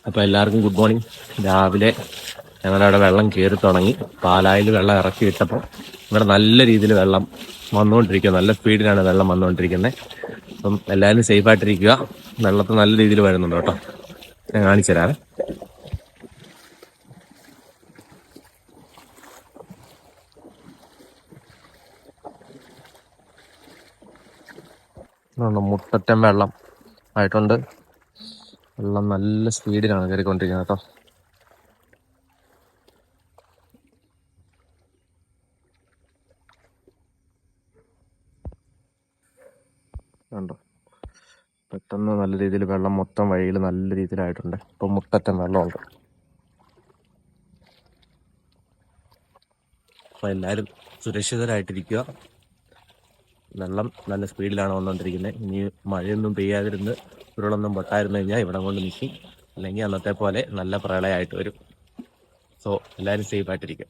അപ്പോൾ എല്ലാവർക്കും good morning. രാവിലെ ഞങ്ങളവിടെ വെള്ളം കയറി തുടങ്ങി. പാലായിൽ വെള്ളം ഇറക്കി വിട്ടപ്പോൾ ഇവിടെ നല്ല രീതിയിൽ വെള്ളം വന്നുകൊണ്ടിരിക്കുക. നല്ല സ്പീഡിലാണ് വെള്ളം വന്നുകൊണ്ടിരിക്കുന്നത്. അപ്പം എല്ലാവരും സേഫായിട്ടിരിക്കുക. വെള്ളത്തിൽ നല്ല രീതിയിൽ വരുന്നുണ്ട് കേട്ടോ. ഞാൻ കാണിച്ചു തരാം. മുട്ടറ്റം വെള്ളം ആയിട്ടുണ്ട്. വെള്ളം നല്ല സ്പീഡിലാണ് കയറിക്കൊണ്ടിരിക്കുന്നത് കേട്ടോ. കണ്ടോ, പെട്ടെന്ന് നല്ല രീതിയിൽ വെള്ളം മൊത്തം വഴിയിൽ നല്ല രീതിയിലായിട്ടുണ്ട്. ഇപ്പം മുട്ടറ്റം വെള്ളമുണ്ട്. അപ്പോൾ എല്ലാവരും സുരക്ഷിതരായിട്ടിരിക്കുക. വെള്ളം നല്ല സ്പീഡിലാണ് വന്നുകൊണ്ടിരിക്കുന്നത്. ഇനി മഴയൊന്നും പെയ്യാതിരുന്ന് ഉരുളൊന്നും പൊട്ടായിരുന്നു കഴിഞ്ഞാൽ ഇവിടെ കൊണ്ട് നിൽക്കും. അല്ലെങ്കിൽ അന്നത്തെ പോലെ നല്ല പ്രളയമായിട്ട് വരും. സോ എല്ലാവരും സേഫായിട്ടിരിക്കുക.